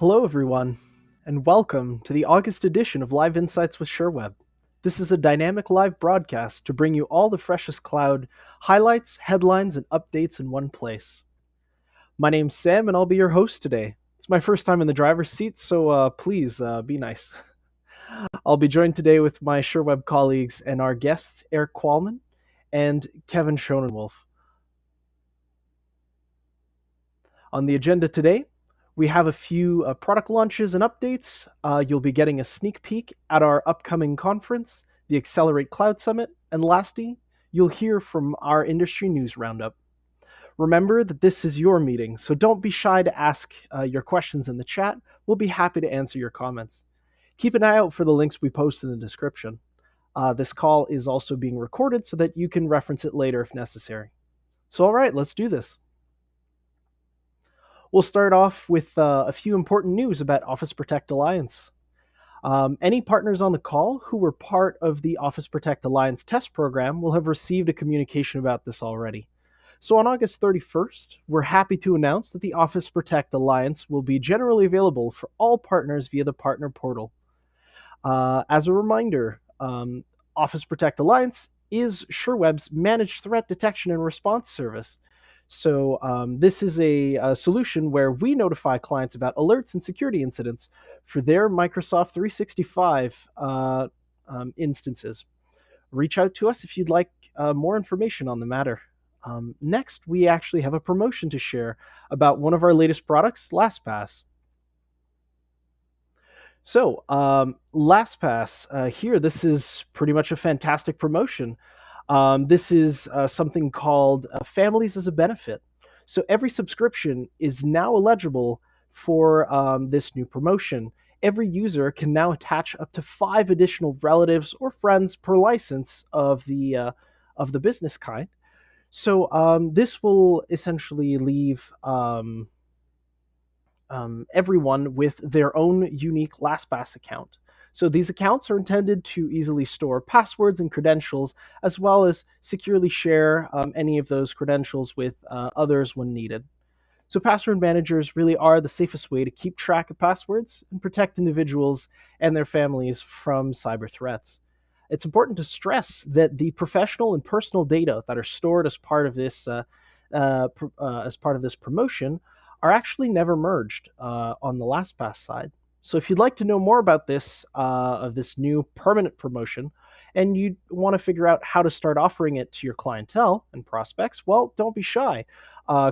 Hello, everyone, and welcome to the August edition of Live Insights with SureWeb. This is a dynamic live broadcast to bring you all the freshest cloud highlights, headlines, and updates in one place. My name's Sam, and I'll be your host today. It's my first time in the driver's seat, so please be nice. I'll be joined today with my SureWeb colleagues and our guests, Eric Qualman and Kevin Schonenwolf. On the agenda today, we have a few product launches and updates. You'll be getting a sneak peek at our upcoming conference, the Accelerate Cloud Summit, and lastly, you'll hear from our industry news roundup. Remember that this is your meeting, so don't be shy to ask your questions in the chat. We'll be happy to answer your comments. Keep an eye out for the links we post in the description. This call is also being recorded so that you can reference it later if necessary. So all right, let's do this. We'll start off with a few important news about Office Protect Alliance. Any partners on the call who were part of the Office Protect Alliance test program will have received a communication about this already. So on August 31st, we're happy to announce that the Office Protect Alliance will be generally available for all partners via the partner portal. As a reminder, Office Protect Alliance is SureWeb's managed threat detection and response service. So this is a solution where we notify clients about alerts and security incidents for their Microsoft 365 instances. Reach out to us if you'd like more information on the matter. Next, we actually have a promotion to share about one of our latest products, LastPass. So LastPass here, this is pretty much a fantastic promotion. This is something called Families as a Benefit. So every subscription is now eligible for this new promotion. Every user can now attach up to 5 additional relatives or friends per license of the business kind. So this will essentially leave everyone with their own unique LastPass account. So these accounts are intended to easily store passwords and credentials, as well as securely share any of those credentials with others when needed. So password managers really are the safest way to keep track of passwords and protect individuals and their families from cyber threats. It's important to stress that the professional and personal data that are stored as part of this promotion are actually never merged on the LastPass side. So if you'd like to know more about this new permanent promotion, and you want to figure out how to start offering it to your clientele and prospects, well, don't be shy.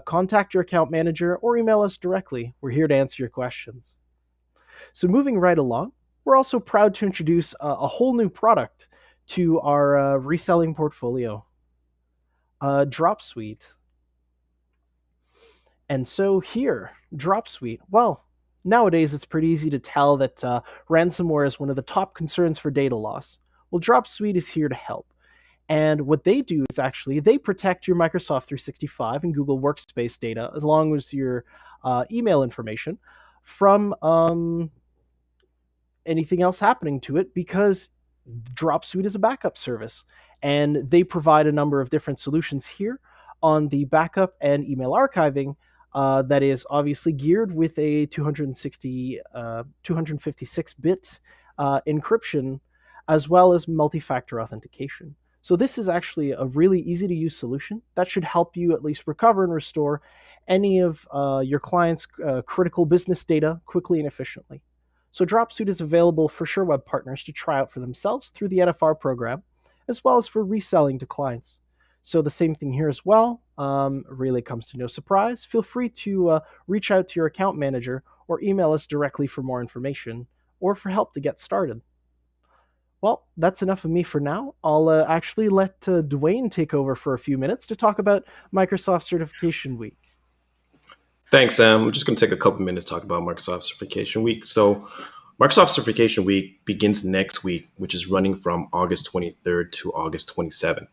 Contact your account manager or email us directly. We're here to answer your questions. So moving right along, we're also proud to introduce a whole new product to our reselling portfolio, Dropsuite. And so here, Dropsuite, well, nowadays it's pretty easy to tell that ransomware is one of the top concerns for data loss. Well, Dropsuite is here to help. And what they do is actually they protect your Microsoft 365 and Google Workspace data, as long as your email information, from anything else happening to it, because Dropsuite is a backup service. And they provide a number of different solutions here on the backup and email archiving that is obviously geared with a 256-bit encryption, as well as multi-factor authentication. So this is actually a really easy-to-use solution that should help you at least recover and restore any of your clients' critical business data quickly and efficiently. So Dropsuite is available for SureWeb partners to try out for themselves through the NFR program, as well as for reselling to clients. So the same thing here as well. Really comes to no surprise. Feel free to reach out to your account manager or email us directly for more information or for help to get started. Well, that's enough of me for now. I'll actually let Dwayne take over for a few minutes to talk about Microsoft Certification Week. Thanks, Sam. We're just going to take a couple minutes to talk about Microsoft Certification Week. So Microsoft Certification Week begins next week, which is running from August 23rd to August 27th.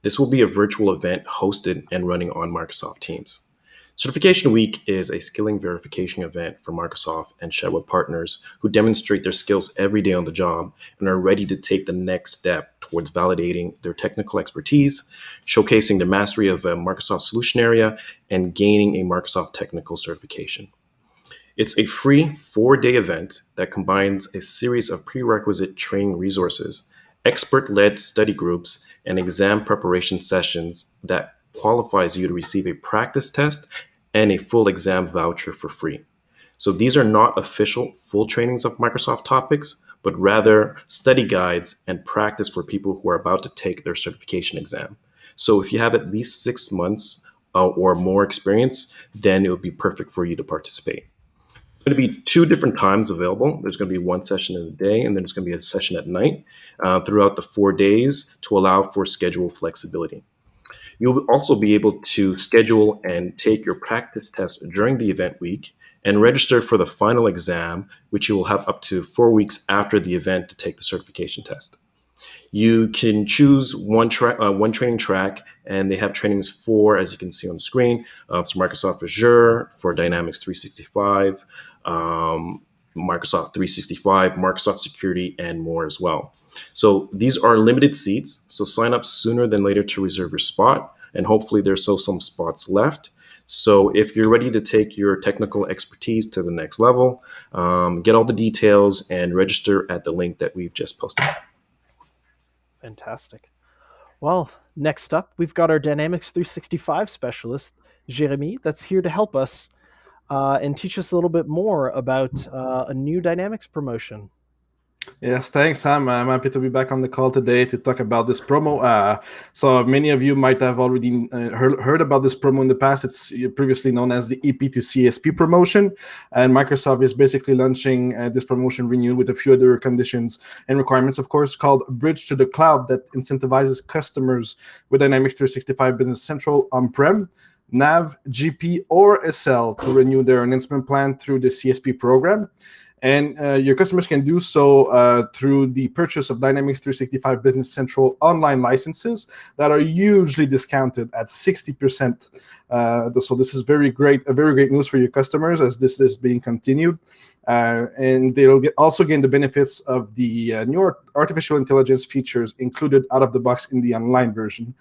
This will be a virtual event hosted and running on Microsoft Teams. Certification Week is a skilling verification event for Microsoft and ShareWeb partners who demonstrate their skills every day on the job and are ready to take the next step towards validating their technical expertise, showcasing their mastery of a Microsoft solution area, and gaining a Microsoft technical certification. It's a free 4-day event that combines a series of prerequisite training resources, expert-led study groups, and exam preparation sessions that qualifies you to receive a practice test and a full exam voucher for free. So these are not official full trainings of Microsoft topics, but rather study guides and practice for people who are about to take their certification exam. So if you have at least 6 months or more experience, then it would be perfect for you to participate. There's going to be 2 different times available. There's going to be one session in the day, and then there's going to be a session at night throughout the 4 days to allow for schedule flexibility. You'll also be able to schedule and take your practice test during the event week and register for the final exam, which you will have up to 4 weeks after the event to take the certification test. You can choose one training track, and they have trainings for, as you can see on the screen, for Microsoft Azure, for Dynamics 365, Microsoft 365, Microsoft Security, and more as well. So these are limited seats, so sign up sooner than later to reserve your spot, and hopefully there's still some spots left. So if you're ready to take your technical expertise to the next level, get all the details and register at the link that we've just posted. Fantastic. Well, next up, we've got our Dynamics 365 specialist, Jeremy, that's here to help us and teach us a little bit more about a new Dynamics promotion. Yes, thanks, Sam. I'm happy to be back on the call today to talk about this promo. So many of you might have already heard about this promo in the past. It's previously known as the EP to CSP promotion, and Microsoft is basically launching this promotion renewed with a few other conditions and requirements, of course, called Bridge to the Cloud, that incentivizes customers with Dynamics 365 Business Central on-prem, NAV, GP, or SL to renew their enhancement plan through the CSP program. And your customers can do so through the purchase of Dynamics 365 Business Central online licenses that are usually discounted at 60%. So this is a very great news for your customers as this is being continued. And they'll also gain the benefits of the newer artificial intelligence features included out of the box in the online version.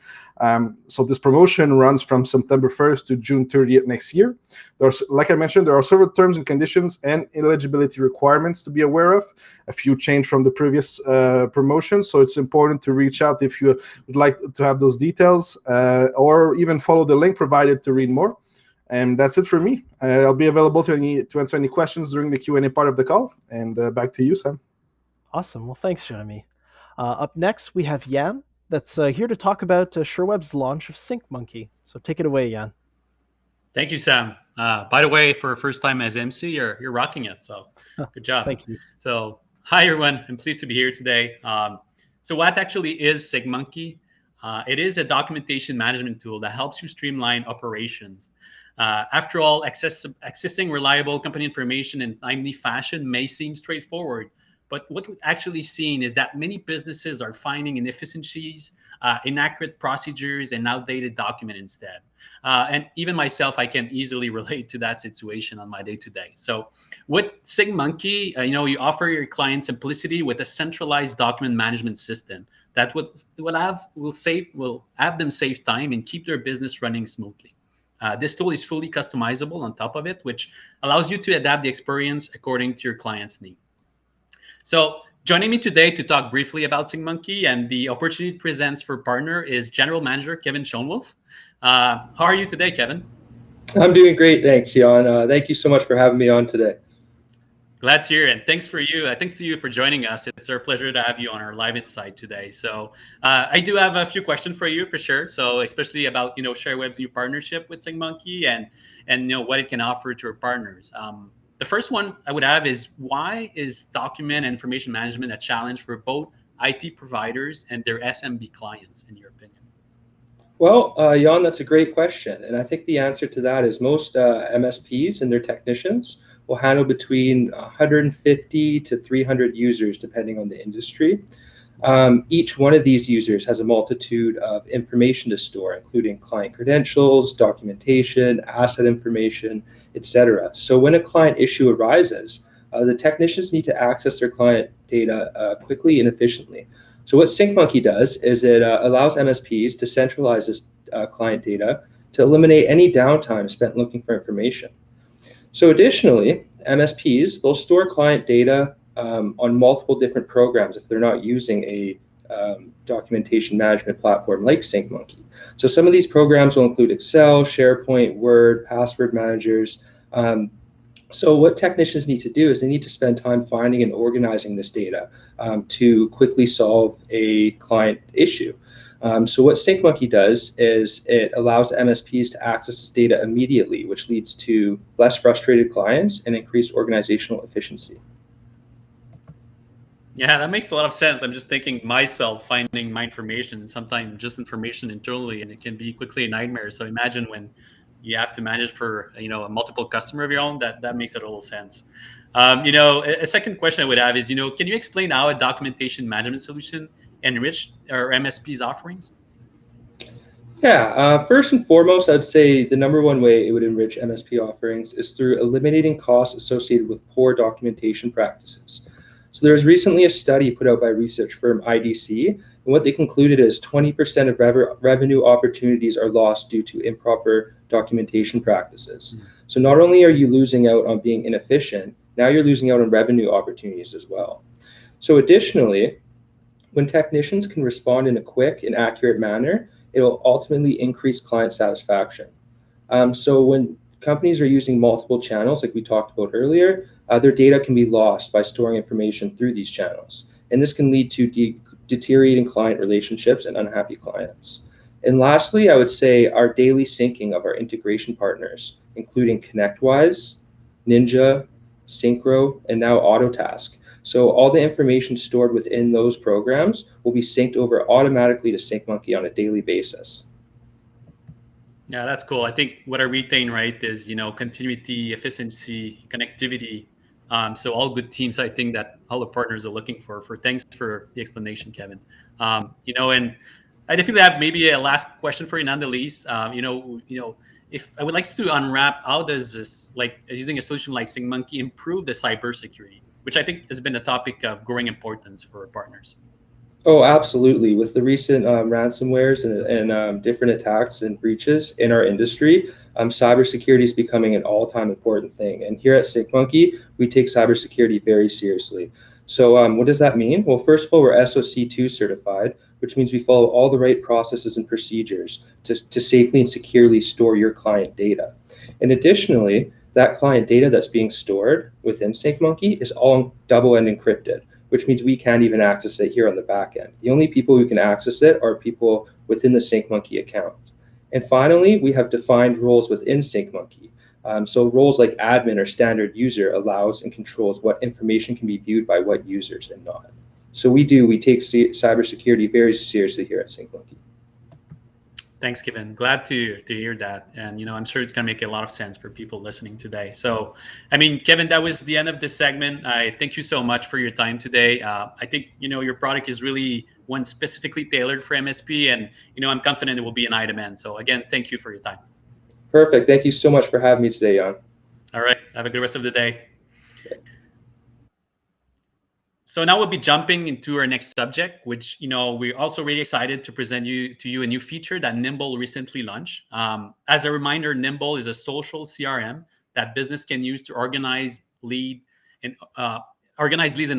So this promotion runs from September 1st to June 30th next year. Like I mentioned, there are several terms and conditions and eligibility requirements to be aware of. A few change from the previous promotion, so it's important to reach out if you would like to have those details or even follow the link provided to read more. And that's it for me. I'll be available to answer any questions during the Q&A part of the call. And back to you, Sam. Awesome. Well, thanks, Jeremy. Up next, we have Jan that's here to talk about SureWeb's launch of SyncMonkey. So take it away, Jan. Thank you, Sam. By the way, for first time as MC, you're rocking it. So good job. Thank you. So hi, everyone. I'm pleased to be here today. So what actually is SyncMonkey? It is a documentation management tool that helps you streamline operations. After all, accessing reliable company information in timely fashion may seem straightforward, but what we're actually seeing is that many businesses are finding inefficiencies, inaccurate procedures, and outdated document instead. And even myself, I can easily relate to that situation on my day-to-day. So with SyncMonkey, you offer your clients simplicity with a centralized document management system that will have them save time and keep their business running smoothly. This tool is fully customizable on top of it, which allows you to adapt the experience according to your client's need. So joining me today to talk briefly about SyncMonkey and the opportunity it presents for partner is General Manager Kevin Schoenwolf. How are you today, Kevin? I'm doing great, thanks, Jan. Thank you so much for having me on today. Glad to hear it. Thanks to you for joining us. It's our pleasure to have you on our Live Insight today. So I do have a few questions for you for sure. So especially about SureWeb's new partnership with SyncMonkey and what it can offer to our partners. The first one I would have is, why is document and information management a challenge for both IT providers and their SMB clients, in your opinion? Well, Jan, that's a great question. And I think the answer to that is most MSPs and their technicians will handle between 150 to 300 users, depending on the industry. Each one of these users has a multitude of information to store, including client credentials, documentation, asset information, etc. So when a client issue arises, the technicians need to access their client data quickly and efficiently. So what SyncMonkey does is it allows MSPs to centralize this client data to eliminate any downtime spent looking for information. So additionally, MSPs, they'll store client data on multiple different programs if they're not using a documentation management platform like SyncMonkey. So some of these programs will include Excel, SharePoint, Word, password managers. So what technicians need to do is they need to spend time finding and organizing this data to quickly solve a client issue. So what SyncMonkey does is it allows MSPs to access this data immediately, which leads to less frustrated clients and increased organizational efficiency. Yeah, that makes a lot of sense. I'm just thinking myself finding my information, sometimes just information internally, and it can be quickly a nightmare. So imagine when you have to manage for a multiple customer of your own. That makes a little sense. A second question I would have is, can you explain how a documentation management solution enrich our MSP's offerings? Yeah, first and foremost, I'd say the number one way it would enrich MSP offerings is through eliminating costs associated with poor documentation practices. So there was recently a study put out by research firm IDC, and what they concluded is 20% of revenue opportunities are lost due to improper documentation practices. So not only are you losing out on being inefficient, now you're losing out on revenue opportunities as well. So additionally, when technicians can respond in a quick and accurate manner, it'll ultimately increase client satisfaction. So when companies are using multiple channels, like we talked about earlier, their data can be lost by storing information through these channels. And this can lead to deteriorating client relationships and unhappy clients. And lastly, I would say our daily syncing of our integration partners, including ConnectWise, Ninja, Synchro, and now Autotask. So all the information stored within those programs will be synced over automatically to SyncMonkey on a daily basis. Yeah, that's cool. I think what I retain, right, is, continuity, efficiency, connectivity. So all good teams, I think that all the partners are looking for. Thanks for the explanation, Kevin. And I definitely have maybe a last question for you, none the least. If I would like to unwrap, how does this, like using a solution like SyncMonkey, improve the cybersecurity, which I think has been a topic of growing importance for partners? Oh, absolutely. With the recent ransomwares and different attacks and breaches in our industry, cybersecurity is becoming an all-time important thing. And here at SyncMonkey, we take cybersecurity very seriously. So what does that mean? Well, first of all, we're SOC 2 certified, which means we follow all the right processes and procedures to safely and securely store your client data. And additionally, that client data that's being stored within SyncMonkey is all double-end encrypted, which means we can't even access it here on the back end. The only people who can access it are people within the SyncMonkey account. And finally, we have defined roles within SyncMonkey. So roles like admin or standard user allows and controls what information can be viewed by what users and not. So we take cybersecurity very seriously here at SyncMonkey. Thanks, Kevin. Glad to hear that. And, I'm sure it's going to make a lot of sense for people listening today. So, Kevin, that was the end of this segment. I thank you so much for your time today. I think, your product is really one specifically tailored for MSP, and, I'm confident it will be in high demand. So again, thank you for your time. Perfect. Thank you so much for having me today, Jan. All right. Have a good rest of the day. So now we'll be jumping into our next subject, which, we're also really excited to present to you a new feature that Nimble recently launched. As a reminder, Nimble is a social CRM that business can use to organize leads and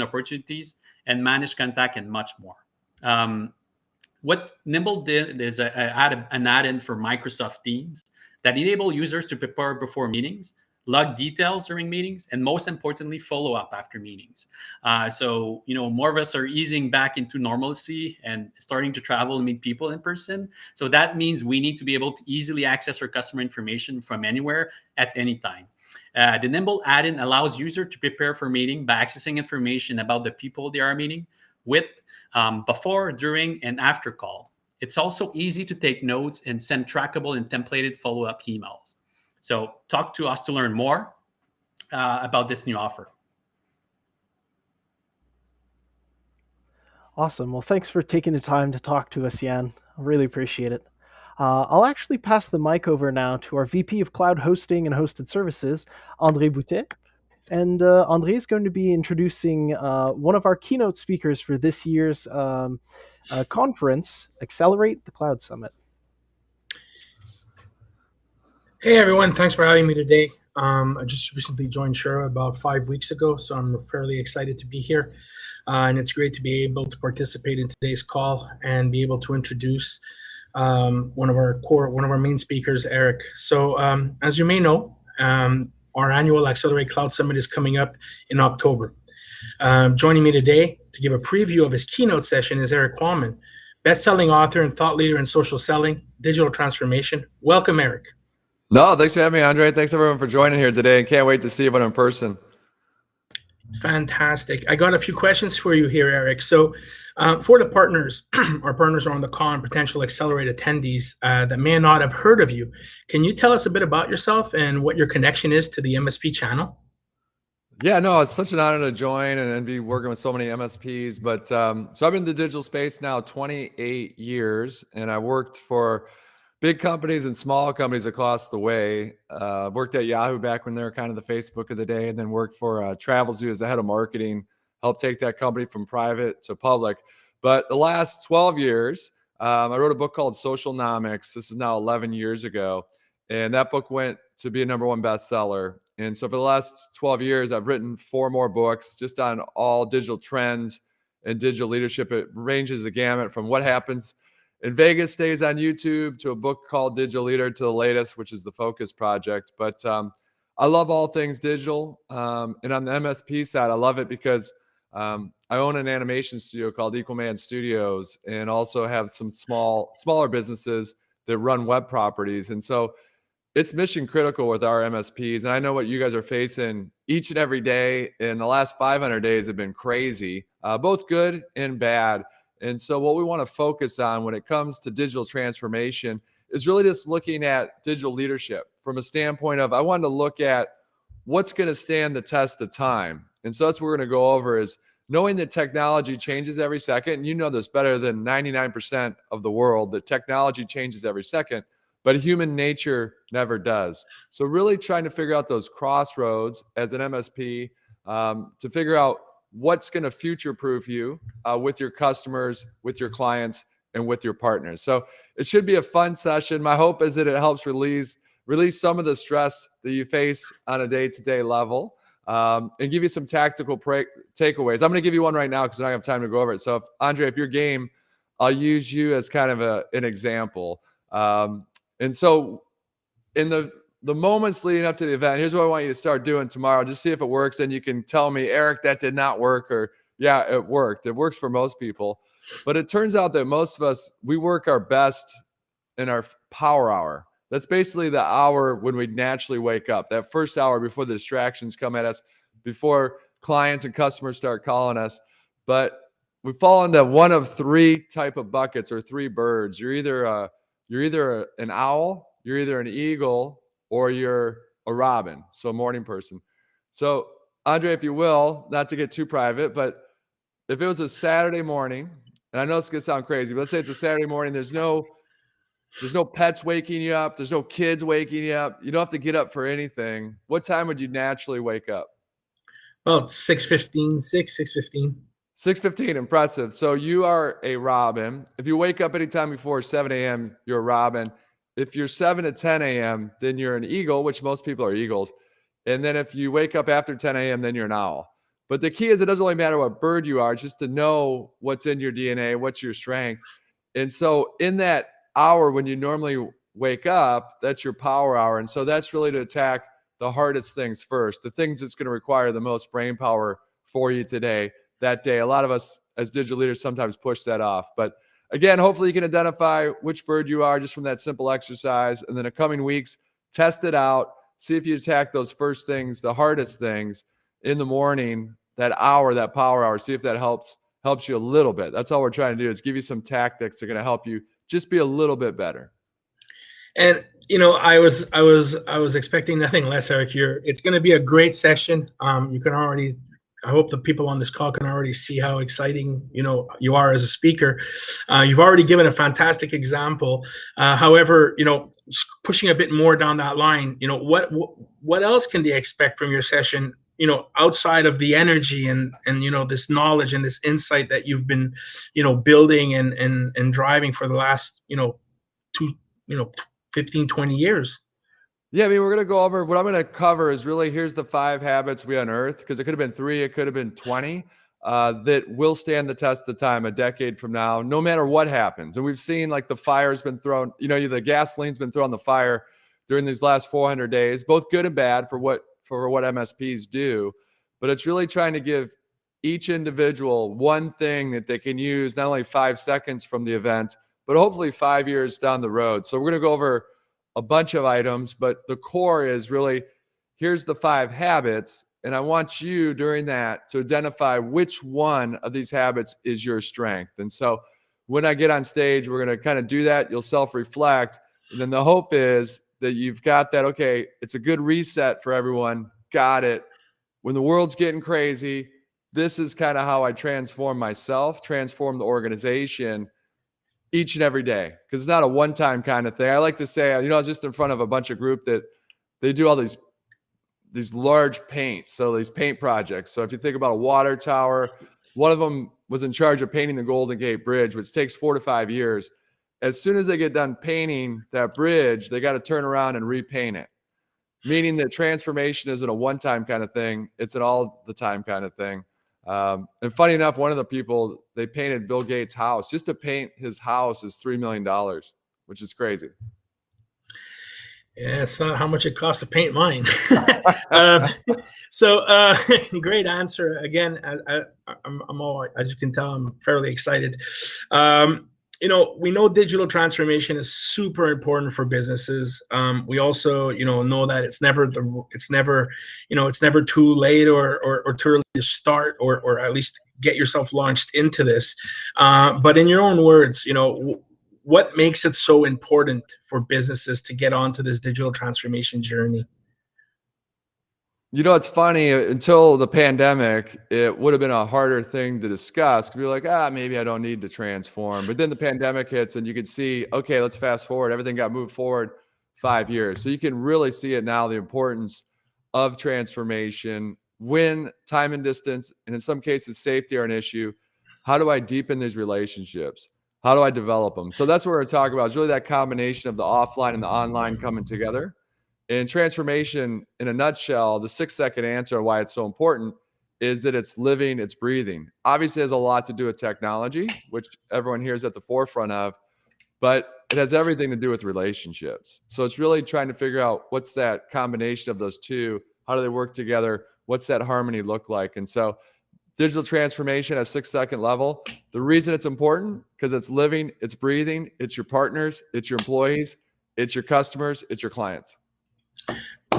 opportunities and manage contact and much more. What Nimble did is an add-in for Microsoft Teams that enable users to prepare before meetings, log details during meetings, and most importantly, follow up after meetings. So, more of us are easing back into normalcy and starting to travel and meet people in person. So that means we need to be able to easily access our customer information from anywhere at any time. The Nimble add-in allows users to prepare for meeting by accessing information about the people they are meeting with before, during, and after call. It's also easy to take notes and send trackable and templated follow-up emails. So talk to us to learn more about this new offer. Awesome. Well, thanks for taking the time to talk to us, Jan. I really appreciate it. I'll actually pass the mic over now to our VP of Cloud Hosting and Hosted Services, André Boutet. And André is going to be introducing one of our keynote speakers for this year's conference, Accelerate the Cloud Summit. Hey everyone, thanks for having me today. I just recently joined Shura about 5 weeks ago, so I'm fairly excited to be here. And it's great to be able to participate in today's call and be able to introduce one of our main speakers, Eric. So as you may know, our annual Accelerate Cloud Summit is coming up in October. Joining me today to give a preview of his keynote session is Eric Quammen, best-selling author and thought leader in social selling, digital transformation. Welcome, Eric. No, thanks for having me, Andre. Thanks everyone for joining here today, and can't wait to see everyone in person. Fantastic. I got a few questions for you here, Eric. So for the partners, our partners are on the call and potential Accelerate attendees that may not have heard of you. Can you tell us a bit about yourself and what your connection is to the MSP channel? Yeah, no, it's such an honor to join and be working with so many MSPs. But so I've been in the digital space now 28 years, and I worked for big companies and small companies across the way. Worked at Yahoo back when they were kind of the Facebook of the day, and then worked for Travelzoo as the head of marketing, helped take that company from private to public. But the last 12 years, I wrote a book called Socialnomics. This is now 11 years ago. And that book went to be a #1 bestseller. And so for the last 12 years, I've written 4 more books just on all digital trends and digital leadership. It ranges the gamut from what happens in Vegas stays on YouTube to a book called Digital Leader to the latest, which is the Focus Project. But I love all things digital. And on the MSP side, I love it because I own an animation studio called Equal Man Studios, and also have some smaller businesses that run web properties. And so it's mission critical with our MSPs. And I know what you guys are facing each and every day. And the last 500 days have been crazy, both good and bad. And so what we want to focus on when it comes to digital transformation is really just looking at digital leadership from a standpoint of, I wanted to look at what's going to stand the test of time. And so that's what we're going to go over, is knowing that technology changes every second. And you know this better than 99% of the world, that technology changes every second, but human nature never does. So really trying to figure out those crossroads as an MSP to figure out what's going to future-proof you with your customers, with your clients, and with your partners. So it should be a fun session. My hope is that it helps release some of the stress that you face on a day-to-day level, and give you some tactical takeaways. I'm going to give you one right now because I don't have time to go over it. So Andre, if you're game, I'll use you as kind of an example. And so in the moments leading up to the event, here's what I want you to start doing tomorrow. Just see if it works. Then you can tell me, Eric, that did not work, or yeah, it worked. It works for most people. But it turns out that most of us, we work our best in our power hour. That's basically the hour when we naturally wake up, that first hour before the distractions come at us, before clients and customers start calling us. But we fall into one of 3 type of buckets, or 3 birds. You're either an owl, you're either an eagle, or you're a robin, so a morning person. So Andre, if you will, not to get too private, but if it was a Saturday morning, and I know it's gonna sound crazy, but let's say it's a Saturday morning, there's no pets waking you up, there's no kids waking you up, you don't have to get up for anything. What time would you naturally wake up? Well, 6:15, 6:15. 6:15, impressive. So you are a robin. If you wake up anytime before 7 a.m., you're a robin. If you're 7 to 10 a.m., then you're an eagle, which most people are eagles. And then if you wake up after 10 a.m., then you're an owl. But the key is, it doesn't really matter what bird you are, just to know what's in your DNA, what's your strength. And so in that hour when you normally wake up, that's your power hour. And so that's really to attack the hardest things first, the things that's going to require the most brain power for you today, that day. A lot of us as digital leaders sometimes push that off. But again, hopefully you can identify which bird you are just from that simple exercise. And then in the coming weeks, test it out. See if you attack those first things, the hardest things in the morning, that hour, that power hour. See if that helps you a little bit. That's all we're trying to do, is give you some tactics that are going to help you just be a little bit better. And I was expecting nothing less, Eric. It's going to be a great session. You can already, I hope the people on this call can already see how exciting you are as a speaker. You've already given a fantastic example. However, pushing a bit more down that line, what else can they expect from your session? Outside of the energy and this knowledge and this insight that you've been building and driving for the last 15, 20 years. Yeah, I mean, we're going to go over what I'm going to cover is really here's the 5 habits we unearthed, because it could have been 3, it could have been 20, that will stand the test of time a decade from now, no matter what happens. And we've seen like the fire's been thrown, the gasoline's been thrown on the fire during these last 400 days, both good and bad for what MSPs do. But it's really trying to give each individual one thing that they can use, not only 5 seconds from the event, but hopefully 5 years down the road. So we're going to go over a bunch of items, but the core is really here's the 5 habits. And I want you during that to identify which one of these habits is your strength. And so when I get on stage, we're going to kind of do that. You'll self-reflect. And then the hope is that you've got that, okay, it's a good reset for everyone. Got it. When the world's getting crazy, this is kind of how I transform myself, transform the organization each and every day, because it's not a one-time kind of thing. I like to say, I was just in front of a bunch of group that they do all these large paints, so these paint projects. So if you think about a water tower, one of them was in charge of painting the Golden Gate Bridge, which takes 4 to 5 years. As soon as they get done painting that bridge, they got to turn around and repaint it, meaning that transformation isn't a one-time kind of thing. It's an all-the-time kind of thing. And funny enough, one of the people, they painted Bill Gates' house. Just to paint his house is $3 million, which is crazy. Yeah, it's not how much it costs to paint mine. Great answer. Again, I'm all, as you can tell, I'm fairly excited. We know digital transformation is super important for businesses. We also, know that it's never too late or too early to start or at least get yourself launched into this. But in your own words, what makes it so important for businesses to get onto this digital transformation journey? It's funny, until the pandemic, it would have been a harder thing to discuss. Be like, maybe I don't need to transform. But then the pandemic hits and you can see, okay, let's fast forward. Everything got moved forward 5 years. So you can really see it now, the importance of transformation when time and distance, and in some cases, safety are an issue. How do I deepen these relationships? How do I develop them? So that's what we're talking about. It's really that combination of the offline and the online coming together. And transformation, in a nutshell, the 6-second answer on why it's so important is that it's living, it's breathing. Obviously, it has a lot to do with technology, which everyone here is at the forefront of, but it has everything to do with relationships. So it's really trying to figure out what's that combination of those two, how do they work together, what's that harmony look like? And so digital transformation at 6-second level, the reason it's important, because it's living, it's breathing, it's your partners, it's your employees, it's your customers, it's your clients.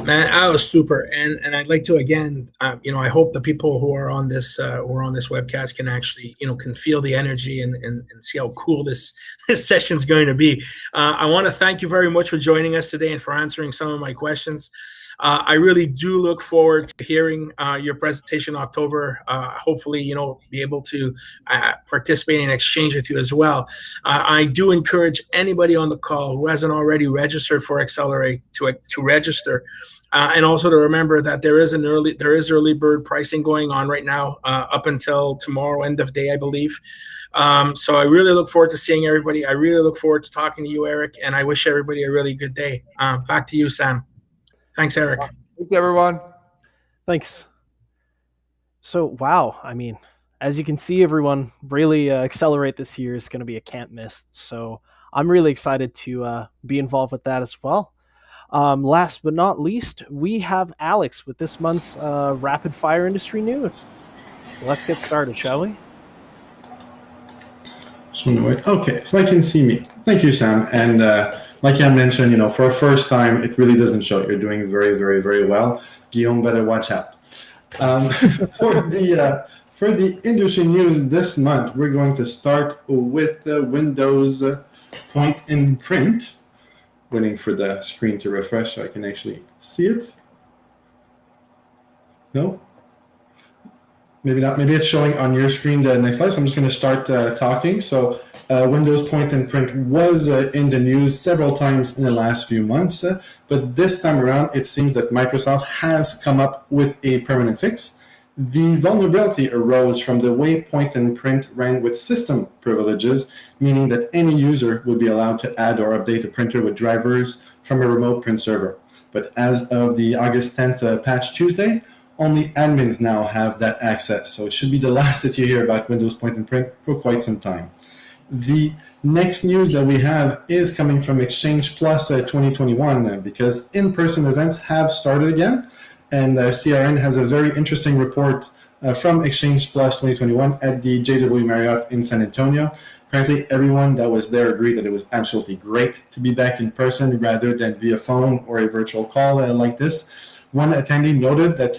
Man, that was super, and I'd like to again, I hope the people who are on this webcast can actually, can feel the energy and see how cool this session is going to be. I want to thank you very much for joining us today and for answering some of my questions. I really do look forward to hearing your presentation in October. Hopefully, be able to participate and exchange with you as well. I do encourage anybody on the call who hasn't already registered for Accelerate to register, and also to remember that there is early bird pricing going on right now up until tomorrow, end of day, I believe. So I really look forward to seeing everybody. I really look forward to talking to you, Eric, and I wish everybody a really good day. Back to you, Sam. Thanks, Eric. Thanks, everyone. Thanks. So, wow. I mean, as you can see, everyone, really Accelerate this year is going to be a can't miss. So I'm really excited to be involved with that as well. Last but not least, we have Alex with this month's Rapid Fire Industry News. Let's get started, shall we? Okay, so I can see me. Thank you, Sam. And like I mentioned, for a first time, it really doesn't show. You're doing very, very, very well. Guillaume, better watch out. For the industry news this month, we're going to start with the Windows Point in Print. Waiting for the screen to refresh so I can actually see it. No? Maybe not. Maybe it's showing on your screen the next slide. So I'm just going to start talking. So Windows Point and Print was in the news several times in the last few months. But this time around, it seems that Microsoft has come up with a permanent fix. The vulnerability arose from the way Point and Print ran with system privileges, meaning that any user would be allowed to add or update a printer with drivers from a remote print server. But as of the August 10th patch Tuesday, only admins now have that access. So it should be the last that you hear about Windows Point and Print for quite some time. The next news that we have is coming from Exchange Plus 2021 because in-person events have started again. And CRN has a very interesting report from Exchange Plus 2021 at the JW Marriott in San Antonio. Apparently, everyone that was there agreed that it was absolutely great to be back in person rather than via phone or a virtual call like this. One attendee noted that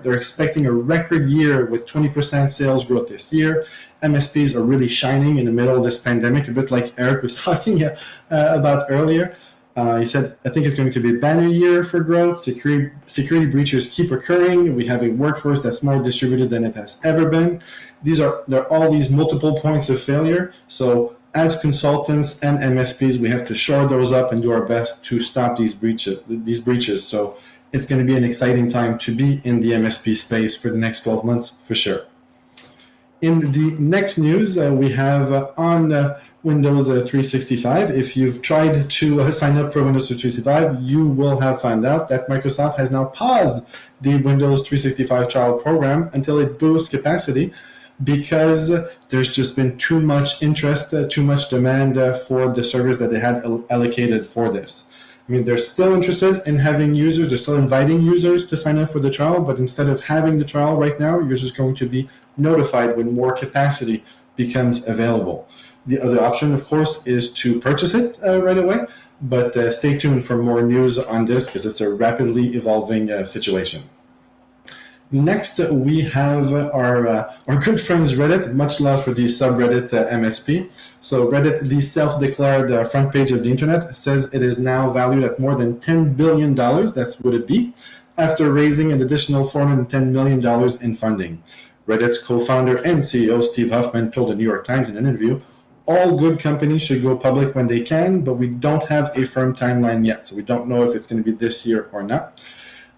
they're expecting a record year with 20% sales growth this year. MSPs are really shining in the middle of this pandemic, a bit like Eric was talking about earlier. He said, I think it's going to be a banner year for growth. Security breaches keep occurring. We have a workforce that's more distributed than it has ever been. There are all these multiple points of failure. So as consultants and MSPs, we have to shore those up and do our best to stop these breaches. So it's going to be an exciting time to be in the MSP space for the next 12 months for sure. In the next news, we have on Windows 365. If you've tried to sign up for Windows 365, you will have found out that Microsoft has now paused the Windows 365 trial program until it boosts capacity because there's just been too much interest, too much demand for the servers that they had allocated for this. I mean, they're still interested in having users, they're still inviting users to sign up for the trial, but instead of having the trial right now, you're just going to be notified when more capacity becomes available. The other option, of course, is to purchase it right away, but stay tuned for more news on this because it's a rapidly evolving situation. Next, we have our good friends Reddit, much love for the subreddit MSP. So Reddit, the self-declared front page of the internet, says it is now valued at more than $10 billion, that's what it be, after raising an additional $410 million in funding. Reddit's co-founder and CEO Steve Huffman told the New York Times in an interview, all good companies should go public when they can, but we don't have a firm timeline yet, so we don't know if it's going to be this year or not.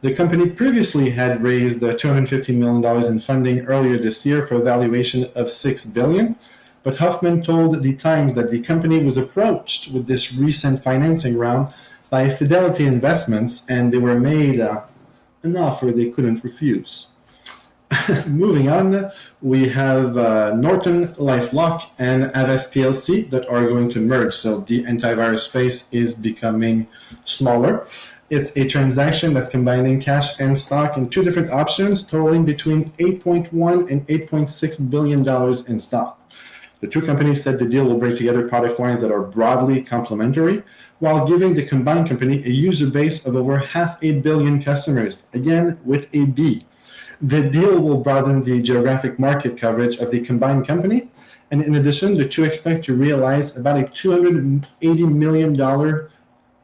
The company previously had raised $250 million in funding earlier this year for a valuation of $6 billion, but Huffman told the Times that the company was approached with this recent financing round by Fidelity Investments, and they were made an offer they couldn't refuse. Moving on, we have Norton LifeLock and Avast PLC that are going to merge, so the antivirus space is becoming smaller. It's a transaction that's combining cash and stock in two different options, totaling between $8.1 and $8.6 billion in stock. The two companies said the deal will bring together product lines that are broadly complementary, while giving the combined company a user base of over 500 million customers, again with a B. The deal will broaden the geographic market coverage of the combined company, and in addition, the two expect to realize about a $280 million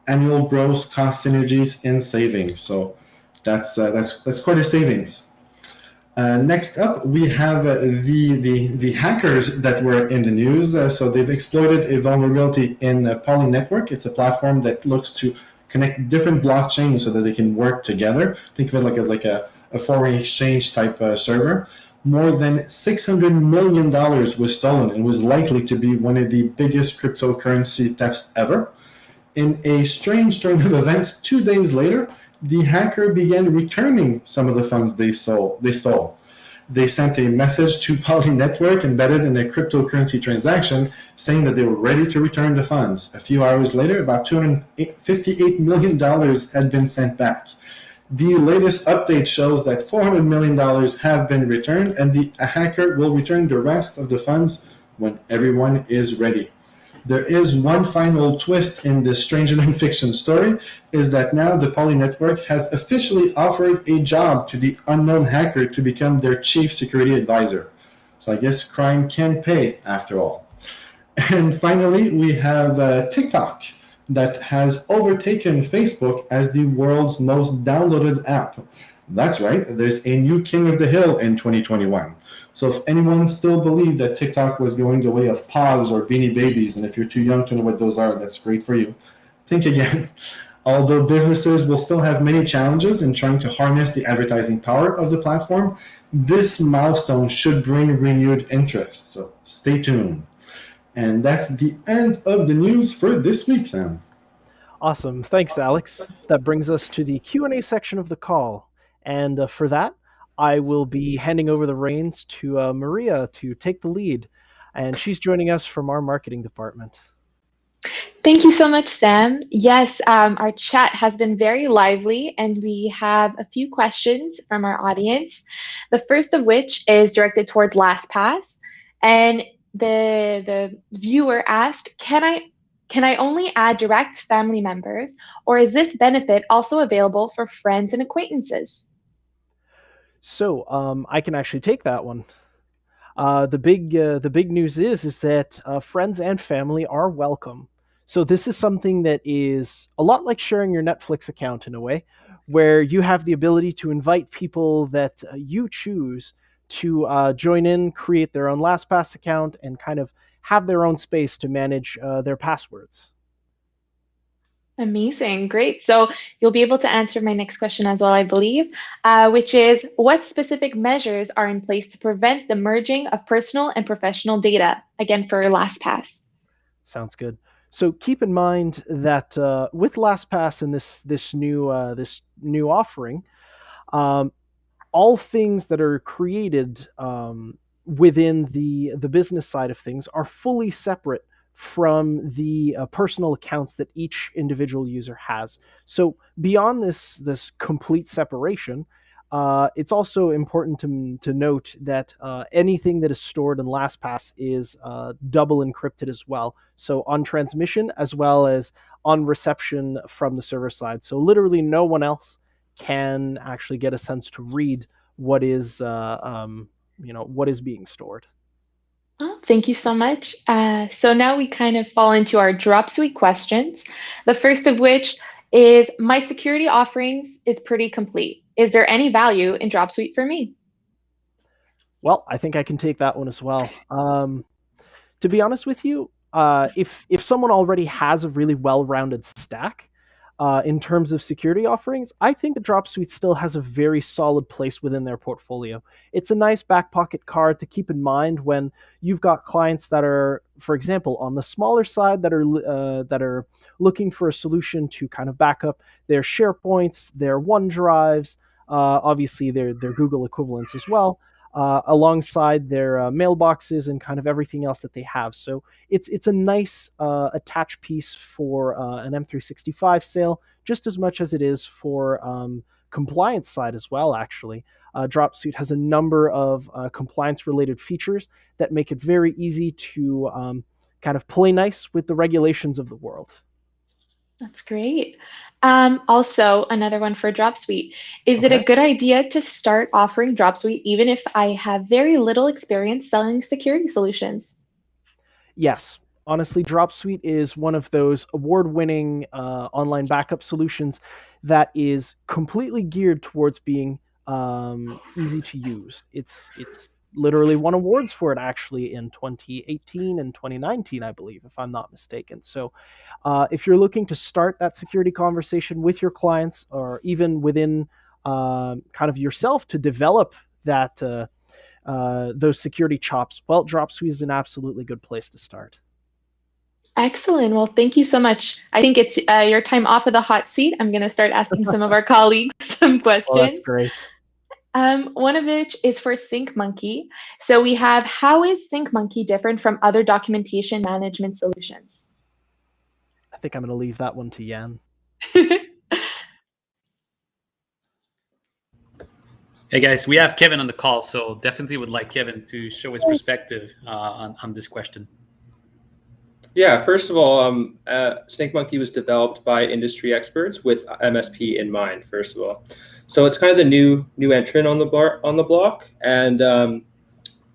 annual gross cost synergies in savings. So that's quite a savings. Next up, we have the hackers that were in the news. So they've exploited a vulnerability in Poly Network. It's a platform that looks to connect different blockchains so that they can work together. Think of it as a foreign exchange type server. More than $600 million was stolen and was likely to be one of the biggest cryptocurrency thefts ever. In a strange turn of events, 2 days later, the hacker began returning some of the funds they stole. They sent a message to Poly Network embedded in a cryptocurrency transaction saying that they were ready to return the funds. A few hours later, about $258 million had been sent back. The latest update shows that $400 million have been returned, and the hacker will return the rest of the funds when everyone is ready. There is one final twist in this stranger than fiction story, is that now the Poly Network has officially offered a job to the unknown hacker to become their chief security advisor. So I guess crime can pay after all. And finally, we have TikTok that has overtaken Facebook as the world's most downloaded app. That's right, there's a new king of the hill in 2021. So if anyone still believed that TikTok was going the way of Pogs or Beanie Babies, and if you're too young to know what those are, that's great for you. Think again. Although businesses will still have many challenges in trying to harness the advertising power of the platform, this milestone should bring renewed interest. So stay tuned. And that's the end of the news for this week, Sam. Awesome. Thanks, Alex. That brings us to the Q&A section of the call. And for that, I will be handing over the reins to Maria to take the lead. And she's joining us from our marketing department. Thank you so much, Sam. Yes, our chat has been very lively, and we have a few questions from our audience. The first of which is directed towards LastPass, and the viewer asked, "Can I only add direct family members, or is this benefit also available for friends and acquaintances?" So I can actually take that one. The big news is that friends and family are welcome. So this is something that is a lot like sharing your Netflix account in a way, where you have the ability to invite people that you choose to join in, create their own LastPass account, and kind of have their own space to manage their passwords. Amazing, great. So you'll be able to answer my next question as well, I believe, which is, what specific measures are in place to prevent the merging of personal and professional data? Again, for LastPass. Sounds good. So keep in mind that with LastPass and this new offering, all things that are created within the business side of things are fully separate from the personal accounts that each individual user has. So beyond this complete separation, it's also important to note that anything that is stored in LastPass is double encrypted as well. So on transmission as well as on reception from the server side. So literally no one else can actually get a sense to read what is what is being stored. Oh, thank you so much. So now we kind of fall into our Dropsuite questions. The first of which is, my security offerings is pretty complete. Is there any value in Dropsuite for me? Well, I think I can take that one as well. To be honest with you, if someone already has a really well-rounded stack in terms of security offerings, I think the Dropsuite still has a very solid place within their portfolio. It's a nice back pocket card to keep in mind when you've got clients that are, for example, on the smaller side that are looking for a solution to kind of back up their SharePoints, their OneDrives, obviously their Google equivalents as well, alongside their mailboxes and kind of everything else that they have. So it's a nice attached piece for an M365 sale, just as much as it is for compliance side as well, actually. Dropsuite has a number of compliance-related features that make it very easy to kind of play nice with the regulations of the world. That's great. Also, another one for Dropsuite. Is it a good idea to start offering Dropsuite even if I have very little experience selling security solutions? Yes. Honestly, Dropsuite is one of those award-winning online backup solutions that is completely geared towards being easy to use. It's literally won awards for it actually in 2018 and 2019, I believe, if I'm not mistaken. So if you're looking to start that security conversation with your clients or even within kind of yourself to develop that those security chops, well, Dropsuite is an absolutely good place to start. Excellent. Well, thank you so much. I think it's your time off of the hot seat. I'm going to start asking some of our colleagues some questions. Oh, that's great. One of which is for SyncMonkey. So we have, how is SyncMonkey different from other documentation management solutions? I think I'm going to leave that one to Jan. Hey guys, we have Kevin on the call, so definitely would like Kevin to show his perspective on this question. Yeah, first of all, SyncMonkey was developed by industry experts with MSP in mind, first of all. So it's kind of the new entrant on the block, and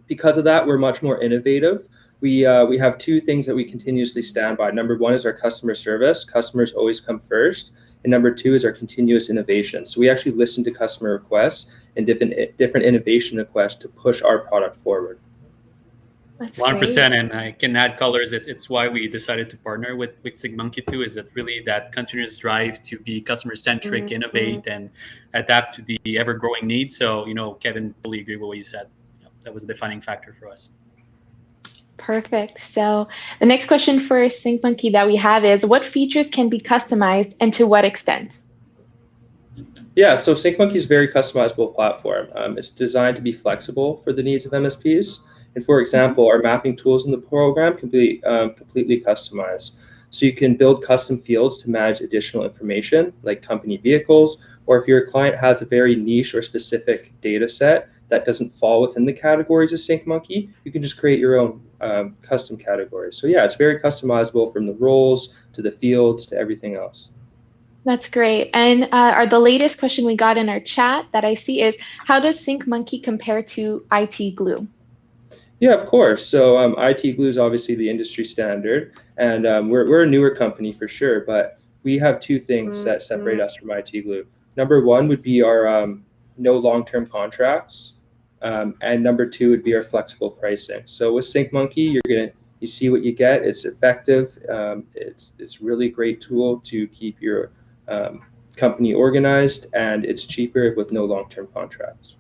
because of that, we're much more innovative. We have two things that we continuously stand by. Number one is our customer service. Customers always come first. And number two is our continuous innovation. So we actually listen to customer requests and different innovation requests to push our product forward. That's 100%, and I can add colors. It's why we decided to partner with SyncMonkey too. Is that really that continuous drive to be customer centric, innovate, and adapt to the ever growing needs. So Kevin, fully agree with what you said. That was a defining factor for us. Perfect. So the next question for SyncMonkey that we have is, what features can be customized and to what extent? Yeah, so SyncMonkey is a very customizable platform. It's designed to be flexible for the needs of MSPs. And for example, our mapping tools in the program can be completely customized. So you can build custom fields to manage additional information like company vehicles, or if your client has a very niche or specific data set that doesn't fall within the categories of SyncMonkey, you can just create your own custom categories. So yeah, it's very customizable from the roles to the fields to everything else. That's great. And the latest question we got in our chat that I see is, how does SyncMonkey compare to IT Glue? Yeah, of course. So IT Glue is obviously the industry standard, and we're a newer company for sure, but we have two things that separate us from IT Glue. Number one would be our no long-term contracts, and number two would be our flexible pricing. So with SyncMonkey, you see what you get. It's effective. It's really great tool to keep your company organized, and it's cheaper with no long-term contracts.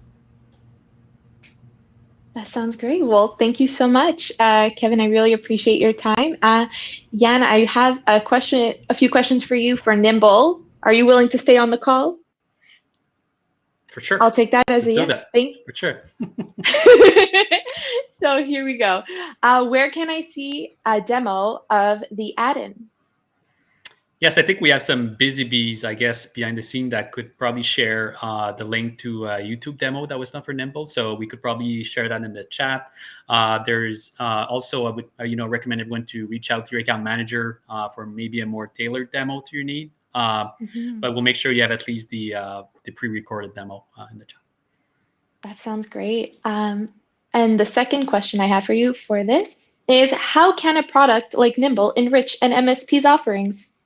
That sounds great. Well, thank you so much, Kevin. I really appreciate your time. Jan, I have a few questions for you for Nimble. Are you willing to stay on the call? For sure. I'll take that as a yes. For sure. So here we go. Where can I see a demo of the add-in? Yes, I think we have some busy bees, I guess, behind the scene that could probably share the link to a YouTube demo that was done for Nimble. So we could probably share that in the chat. There's also, I would recommend everyone to reach out to your account manager for maybe a more tailored demo to your need. But we'll make sure you have at least the pre-recorded demo in the chat. That sounds great. And the second question I have for you for this is, how can a product like Nimble enrich an MSP's offerings?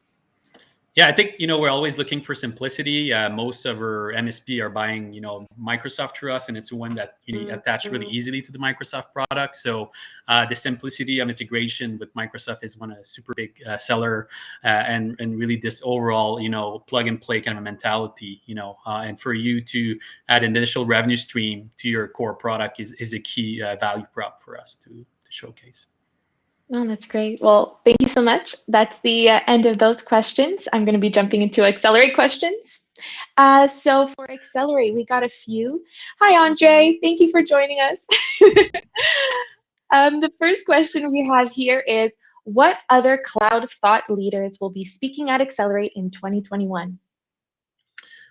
Yeah, I think, we're always looking for simplicity. Most of our MSP are buying, Microsoft through us, and it's one that you attach really easily to the Microsoft product. So the simplicity of integration with Microsoft is one a super big seller, and really this overall, plug and play kind of a mentality, and for you to add an initial revenue stream to your core product is a key value prop for us to showcase. Oh, that's great. Well, thank you so much. That's the end of those questions. I'm going to be jumping into Accelerate questions. So for Accelerate, we got a few. Hi, Andre. Thank you for joining us. The first question we have here is, what other cloud thought leaders will be speaking at Accelerate in 2021?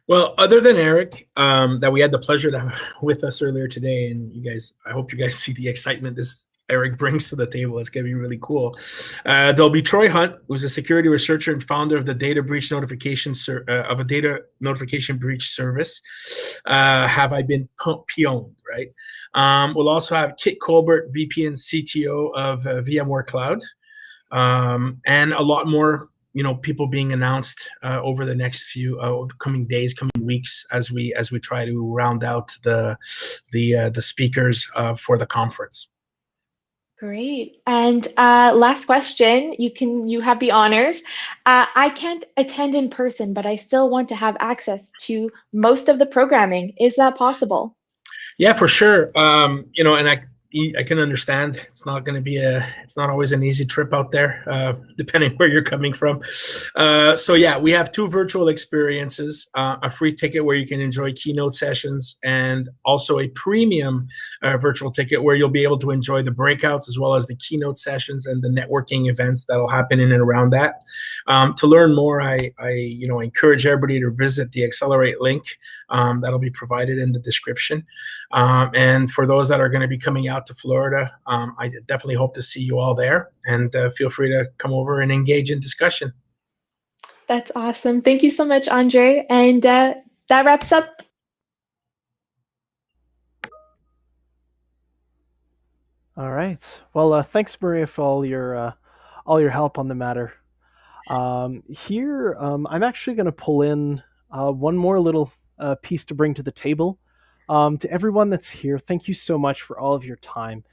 Well, other than Eric, that we had the pleasure to have with us earlier today, and I hope you guys see the excitement this Eric brings to the table. It's going to be really cool. There'll be Troy Hunt, who's a security researcher and founder of the data notification breach service. Have I been pwned, right? We'll also have Kit Colbert, VP and CTO of VMware Cloud, and a lot more people being announced over the next few coming days, coming weeks, as we try to round out the speakers for the conference. Great. And last question, you have the honors. I can't attend in person, but I still want to have access to most of the programming. Is that possible? Yeah, for sure. And I can understand it's not always an easy trip out there, depending where you're coming from. So yeah, we have 2 virtual experiences, a free ticket where you can enjoy keynote sessions, and also a premium virtual ticket where you'll be able to enjoy the breakouts as well as the keynote sessions and the networking events that'll happen in and around that. To learn more, I encourage everybody to visit the Accelerate link that'll be provided in the description. And for those that are going to be coming out to Florida, I definitely hope to see you all there, and feel free to come over and engage in discussion. That's awesome. Thank you so much, Andre. And that wraps up. All right. Well, thanks, Maria, for all your help on the matter. Here, I'm actually going to pull in one more little piece to bring to the table. To everyone that's here, thank you so much for all of your time.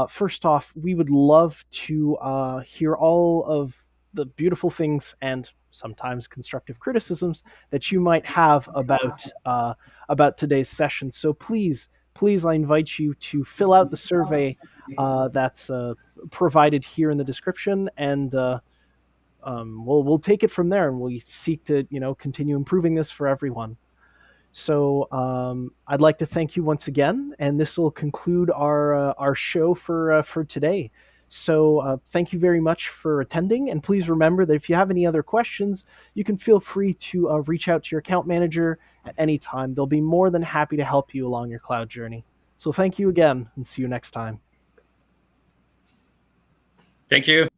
First off, we would love to hear all of the beautiful things and sometimes constructive criticisms that you might have about today's session. So please, I invite you to fill out the survey that's provided here in the description, and we'll take it from there, and we seek to continue improving this for everyone. So I'd like to thank you once again, and this will conclude our show for today. So thank you very much for attending, and please remember that if you have any other questions, you can feel free to reach out to your account manager at any time. They'll be more than happy to help you along your cloud journey. So thank you again, and see you next time. Thank you.